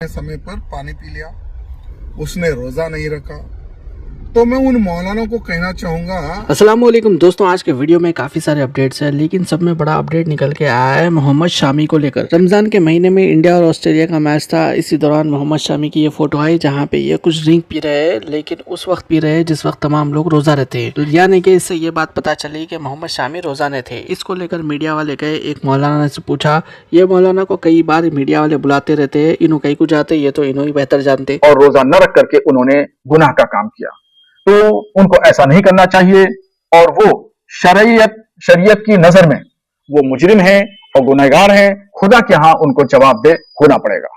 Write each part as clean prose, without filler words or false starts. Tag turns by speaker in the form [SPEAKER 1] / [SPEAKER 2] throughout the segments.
[SPEAKER 1] समय पर पानी पी लिया, उसने रोजा नहीं रखा। तो मैं उन मौलाना को कहना चाहूंगा।
[SPEAKER 2] अस्सलाम वालेकुम दोस्तों, आज के वीडियो में काफ़ी सारे अपडेट्स हैं, लेकिन सब में बड़ा अपडेट निकल के आया है मोहम्मद शामी को लेकर। रमज़ान के महीने में इंडिया और ऑस्ट्रेलिया का मैच था। इसी दौरान मोहम्मद शामी की ये फोटो आई जहां पे ये कुछ ड्रिंक पी रहे हैं, लेकिन उस वक्त पी रहे हैं जिस वक्त तमाम लोग रोज़ा रहते हैं। यानी कि इससे ये बात पता चली कि मोहम्मद शामी रोज़ाने थे। इसको लेकर मीडिया वाले गए, एक मौलाना से पूछा। ये मौलाना को कई बार मीडिया वाले बुलाते रहते हैं, इन्हों कहीं को जाते, ये तो इन्हों ही बेहतर जानते।
[SPEAKER 3] और रोजा न रख करके उन्होंने गुनाह का काम किया, तो उनको ऐसा नहीं करना चाहिए। और वो शरीयत की नजर में वो मुजरिम हैं और गुनहगार हैं। खुदा के यहां उनको जवाबदेह होना पड़ेगा।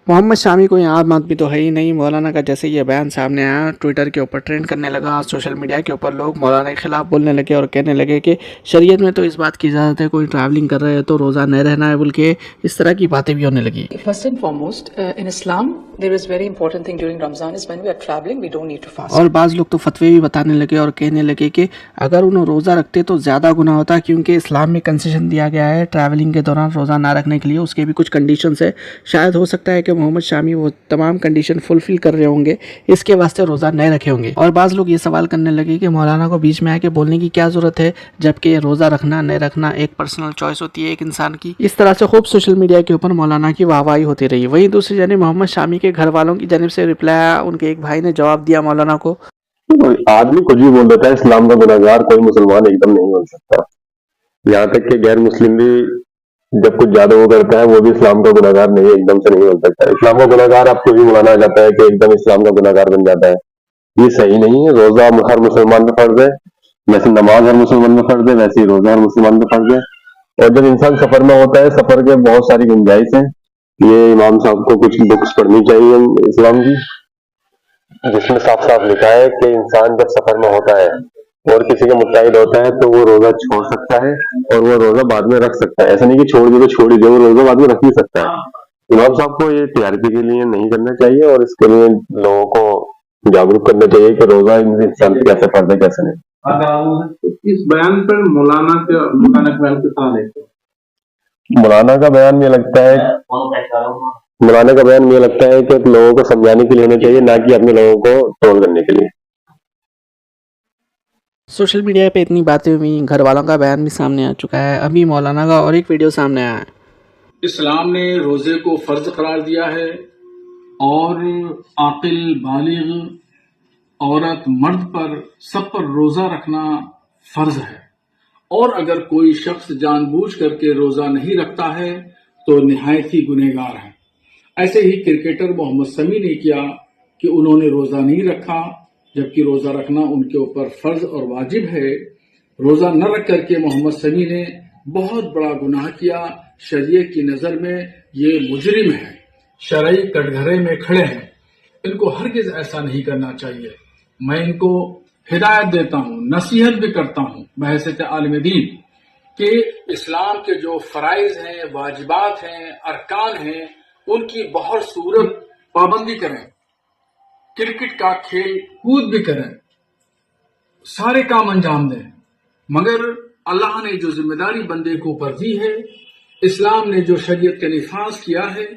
[SPEAKER 2] मोहम्मद शामी कोई आम आदमी तो है ही नहीं। मौलाना का जैसे ये बयान सामने आया, ट्विटर के ऊपर ट्रेंड करने लगा, सोशल मीडिया के ऊपर लोग मौलाना के खिलाफ बोलने लगे और कहने लगे कि शरीयत में तो इस बात की इजाज़त है, कोई ट्रैवलिंग कर रहे हैं तो रोज़ा नहीं रहना है, बोल के इस तरह की बातें भी होने लगी।
[SPEAKER 4] First and foremost, in Islam, there is very important thing during Ramzan is when we are traveling, we don't need to fast.
[SPEAKER 2] और बाज़ लोग तो फतवे भी बताने लगे और कहने लगे कि अगर उन्हें रोज़ा रखते तो ज़्यादा गुनाह होता, क्योंकि इस्लाम में कंसेशन दिया गया है ट्रैवलिंग के दौरान रोज़ा ना रखने के लिए। उसके भी कुछ कंडीशंस है। शायद हो सकता है कि मोहम्मद शामी वो तमाम कंडीशन फुलफिल कर रहे होंगे, इसके वास्ते रोज़ा नहीं रखे होंगे। और बाज़ लोग ये सवाल करने लगे कि मौलाना को बीच में आके बोलने की क्या ज़रूरत है, जबकि रोज़ा रखना नहीं रखना एक पर्सनल चॉइस होती है एक इंसान की। इस तरह से खूब सोशल मीडिया के ऊपर मौलाना की वाहवाही होती रही। वहीं दूसरी जानिब मोहम्मद शामी के घर वालों की जानिब से रिप्लाई आया। उनके एक भाई ने जवाब दिया मौलाना को।
[SPEAKER 5] आदमी कुछ भी बोल देता है, इस्लाम का गुनहगार कोई मुसलमान एकदम नहीं बन सकता। यहाँ तक कि गैर मुस्लिम भी जब कुछ ज्यादा वो करता है, वो भी इस्लाम का गुनहगार नहीं एकदम से नहीं बन सकता। इस्लाम का गुनहगार आपको भी माना जाता है कि एकदम इस्लाम का गुनहगार बन जाता है, ये सही नहीं है। रोजा हर मुसलमान का फर्ज है, जैसे नमाज हर मुसलमान का फर्ज है, वैसे ही रोजा हर मुसलमान का फर्ज है। और जब इंसान सफर में होता है, सफर के बहुत सारी गुंजाइश है। ये इमाम साहब को कुछ बुक्स पढ़नी चाहिए इस्लाम की, जिसमें साफ साफ लिखा है कि इंसान जब सफर में होता है और किसी का मुत्ताहिद होता है तो वो रोजा छोड़ सकता है और वो रोजा बाद में रख सकता है। ऐसा नहीं कि छोड़ दे तो छोड़ ही दे, वो रोजा बाद में रख भी सकता है। इमाम साहब को ये टीआरपी के लिए नहीं करना चाहिए और इसके लिए लोगों को जागरूक करना चाहिए कि रोजा इंसान पे कैसे फर्ज है कैसे नहीं।
[SPEAKER 6] इस बयान पर मौलाना का बयान के साथ है।
[SPEAKER 5] मौलाना का बयान ये लगता है कि लोगों को समझाने के लिए होना चाहिए, ना कि अपने लोगों को ट्रोल करने के लिए।
[SPEAKER 2] सोशल मीडिया पे इतनी बातें हुई, घर वालों का बयान भी सामने आ चुका है। अभी मौलाना का और एक वीडियो सामने आया है।
[SPEAKER 6] इस्लाम ने रोजे को फर्ज करार दिया है और आकिल बालिग औरत मर्द पर सब पर रोजा रखना फर्ज है। और अगर कोई शख्स जानबूझ करके रोजा नहीं रखता है तो निहायत ही गुनहगार है। ऐसे ही क्रिकेटर मोहम्मद शमी ने किया कि उन्होंने रोजा नहीं रखा, जबकि रोजा रखना उनके ऊपर फर्ज और वाजिब है। रोजा न रख करके मोहम्मद शमी ने बहुत बड़ा गुनाह किया। शरीयत की नजर में ये मुजरिम है, शरई कटघरे में खड़े हैं। इनको हरगिज ऐसा नहीं करना चाहिए। मैं इनको हिदायत देता हूँ, नसीहत भी करता हूँ बहैसियत आलिम दीन कि इस्लाम के जो फराइज हैं, वाजिबात हैं, अरकान हैं, उनकी बहुत सूरत पाबंदी करें। क्रिकेट का खेल कूद भी करें, सारे काम अंजाम दें, मगर अल्लाह ने जो जिम्मेदारी बंदे को ऊपर दी है, इस्लाम ने जो शरीयत का निफाज किया है,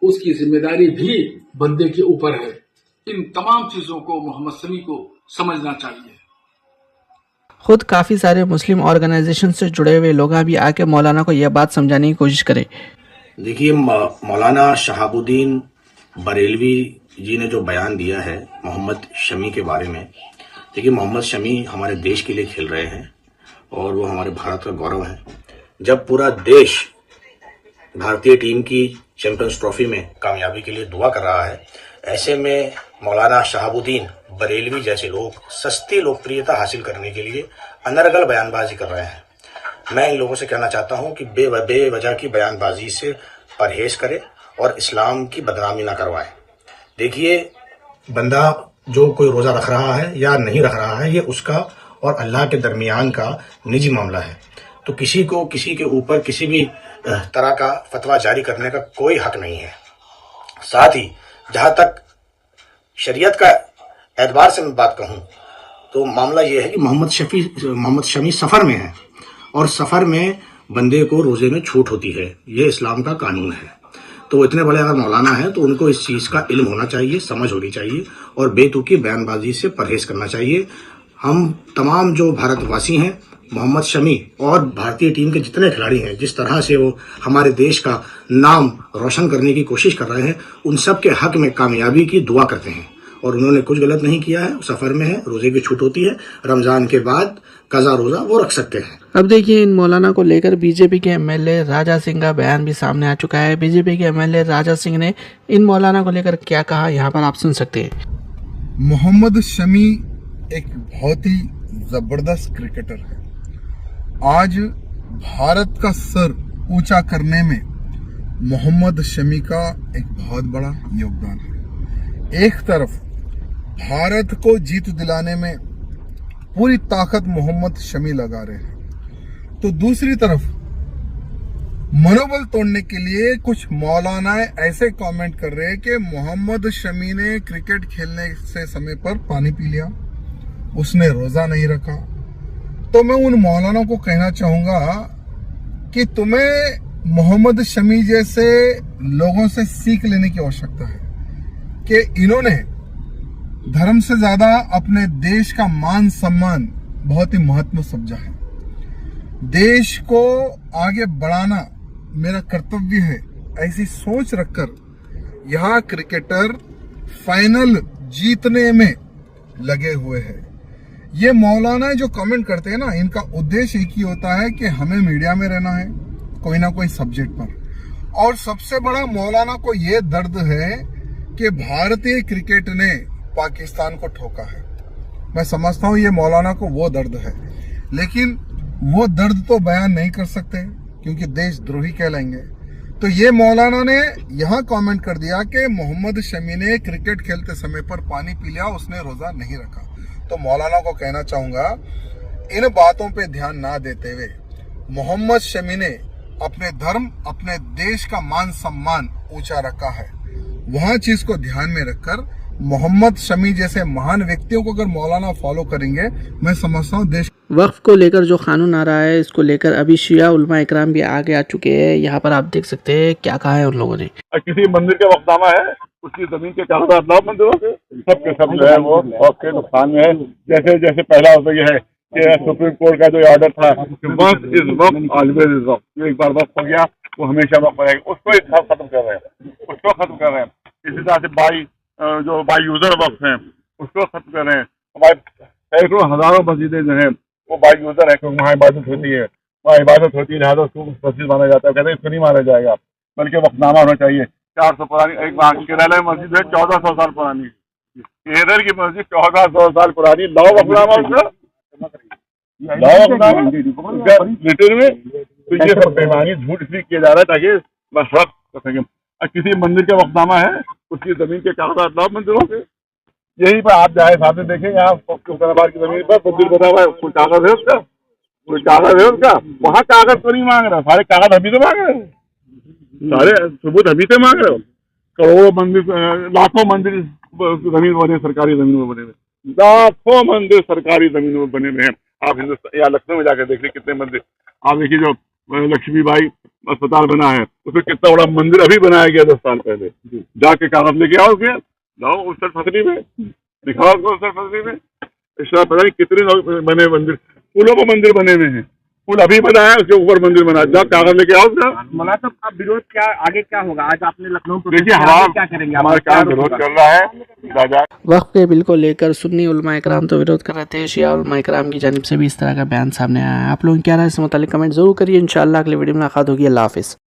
[SPEAKER 6] उसकी जिम्मेदारी भी बंदे के ऊपर है। इन तमाम चीजों को मोहम्मद शमी को समझना चाहिए।
[SPEAKER 2] खुद काफ़ी सारे मुस्लिम ऑर्गेनाइजेशन से जुड़े हुए लोग भी आके मौलाना को यह बात समझाने की कोशिश करें।
[SPEAKER 7] देखिए, मौलाना शहाबुद्दीन बरेलवी जी ने जो बयान दिया है मोहम्मद शमी के बारे में, देखिए मोहम्मद शमी हमारे देश के लिए खेल रहे हैं और वो हमारे भारत का गौरव है। जब पूरा देश भारतीय टीम की चैंपियंस ट्रॉफी में कामयाबी के लिए दुआ कर रहा है, ऐसे में मौलाना शहाबुद्दीन बरेलवी जैसे लोग सस्ती लोकप्रियता हासिल करने के लिए अनर्गल बयानबाजी कर रहे हैं। मैं इन लोगों से कहना चाहता हूं कि बेवजह की बयानबाजी से परहेज करें और इस्लाम की बदनामी ना करवाएं। देखिए, बंदा जो कोई रोजा रख रहा है या नहीं रख रहा है, ये उसका और अल्लाह के दरमियान का निजी मामला है। तो किसी को किसी के ऊपर किसी भी तरह का फतवा जारी करने का कोई हक नहीं है। साथ ही जहां तक शरीयत का एतबार से मैं बात कहूं तो मामला यह है कि मोहम्मद शमी सफर में है और सफर में बंदे को रोजे में छूट होती है, ये इस्लाम का कानून है। तो वो इतने बड़े अगर मौलाना हैं तो उनको इस चीज़ का इल्म होना चाहिए, समझ होनी चाहिए और बेतुकी बयानबाजी से परहेज करना चाहिए। हम तमाम जो भारतवासी हैं, मोहम्मद शमी और भारतीय टीम के जितने खिलाड़ी हैं, जिस तरह से वो हमारे देश का नाम रोशन करने की कोशिश कर रहे हैं, उन सब के हक में कामयाबी की दुआ करते हैं। और उन्होंने कुछ गलत नहीं किया है, सफ़र में है, रोज़े की छूट होती है, रमज़ान के बाद कज़ा रोज़ा वो रख सकते हैं।
[SPEAKER 2] अब देखिए इन मौलाना को लेकर बीजेपी के एमएलए राजा सिंह का बयान भी सामने आ चुका है। बीजेपी के एमएलए राजा सिंह ने इन मौलाना को लेकर क्या कहा, यहाँ पर आप सुन सकते हैं।
[SPEAKER 1] मोहम्मद शमी एक बहुत ही जबरदस्त क्रिकेटर है। आज भारत का सर ऊंचा करने में मोहम्मद शमी का एक बहुत बड़ा योगदान है। एक तरफ भारत को जीत दिलाने में पूरी ताकत मोहम्मद शमी लगा रहे हैं, तो दूसरी तरफ मनोबल तोड़ने के लिए कुछ मौलानाएं ऐसे कमेंट कर रहे हैं कि मोहम्मद शमी ने क्रिकेट खेलने से समय पर पानी पी लिया, उसने रोजा नहीं रखा। तो मैं उन मौलानों को कहना चाहूंगा कि तुम्हें मोहम्मद शमी जैसे लोगों से सीख लेने की आवश्यकता है कि इन्होंने धर्म से ज्यादा अपने देश का मान सम्मान बहुत ही महत्व समझा है। देश को आगे बढ़ाना मेरा कर्तव्य है, ऐसी सोच रखकर यहाँ क्रिकेटर फाइनल जीतने में लगे हुए हैं। ये मौलाना जो कमेंट करते हैं ना, इनका उद्देश्य एक ही होता है कि हमें मीडिया में रहना है कोई ना कोई सब्जेक्ट पर। और सबसे बड़ा मौलाना को ये दर्द है कि भारतीय क्रिकेट ने पाकिस्तान को ठोका है। मैं समझता हूँ ये मौलाना को वो दर्द है, लेकिन वो दर्द तो बयान नहीं कर सकते क्योंकि देशद्रोही कहलाएंगे। तो ये मौलाना ने यहाँ कमेंट कर दिया कि मोहम्मद शमी ने क्रिकेट खेलते समय पर पानी पी लिया, उसने रोजा नहीं रखा। तो मौलाना को कहना चाहूंगा, इन बातों पे ध्यान ना देते हुए मोहम्मद शमी ने अपने धर्म, अपने देश का मान सम्मान ऊंचा रखा है। वहाँ चीज को ध्यान में रखकर मोहम्मद शमी जैसे महान व्यक्तियों को अगर मौलाना फॉलो करेंगे, मैं समझता हूँ देश
[SPEAKER 2] वक्फ को लेकर जो कानून आ रहा है, इसको लेकर अभी शिया उलमा इकराम भी आगे आ चुके हैं। यहाँ पर आप देख सकते हैं क्या कहा है उन लोगों ने।
[SPEAKER 3] किसी मंदिर का वक्फनामा है, उसकी जमीन के कागजात लाओ मंदिरों से, सब के सब जो है वो वक्फ के नुकसान में है। जैसे जैसे पहला होता यह है कि सुप्रीम कोर्ट का जो ऑर्डर था कि वक्फ इज वक्फ ऑलवेज इज वक्फ, जो एक बार वक्फ हो गया वो हमेशा वक्फ रहेगा, उसको एक साथ खत्म कर रहे हैं, इसी तरह से जो बाई यूजर वक्फ हैं उसको खत्म कर रहे हैं। हमारे सैकड़ों हजारों मस्जिदें जो हैं वो बाई यूजर है, क्योंकि वहाँ इबादत होती है, लिहाजा उसको मस्जिद माना जाता है। कहते हैं इसको नहीं माना जाएगा, बल्कि वक्फनामा होना चाहिए। 400 पुरानी एक केरला में मस्जिद है 1400 साल पुरानी, इधर की मस्जिद 1400 साल पुरानी, लाओ वक्फनामा उसका, लाओ वक्फनामा लिटर में। तो ये सब बेईमानी झूठ इसलिए किया जा रहा है ताकि बस वक्त कर सकें। किसी मंदिर का वक्फनामा है, उसकी जमीन के कागजात लाओ मंदिरों से। यहीं पर आप जाए सामने देखें, यहाँ हुसैनाबाद की जमीन पर मंदिर बना हुआ है, कोई कागज है उसका, कोई कागज है उसका? वहाँ कागज तो नहीं मांग रहा, सारे कागज अभी तो मांग रहे हो, सारे सबूत अभी से मांग रहे हो। करोड़ों मंदिर, लाखों मंदिर जमीन बने, सरकारी जमीन में बने हुए, लाखों मंदिर सरकारी जमीन में बने हुए हैं। आप हिंदुस्तान या लखनऊ में जाकर देख लीजिए कितने मंदिर। आप देखिए जो लक्ष्मीबाई अस्पताल बना है, उसमें कितना बड़ा मंदिर अभी बनाया गया 10 साल पहले। जाके कागज लेके आओ उसके, लाओ उत्तर फसली में, दिखाओ उसको उत्तर फसली में। इस तरह पता नहीं कितने बने मंदिर, पुलों को मंदिर बने हुए हैं, पुल अभी बनाया है उसके ऊपर मंदिर बना, जाओ कागज लेके आओ उसका।
[SPEAKER 8] मौलाना साहब, आप विरोध क्या आगे क्या होगा? आज आपने लखनऊ
[SPEAKER 3] देखिए क्या करेंगे, हमारा क्या विरोध कर रहा है।
[SPEAKER 2] वक्फ के बिल को लेकर सुन्नी उलमा इकराम तो विरोध कर रहे थे, शिया उलमा इकराम की जानिब से भी इस तरह का बयान सामने आया है। आप लोगों की क्या राय है इस मुतालिक कमेंट जरूर करिए। इंशाअल्लाह अगले वीडियो में मुलाकात होगी। अल्लाह हाफिज़।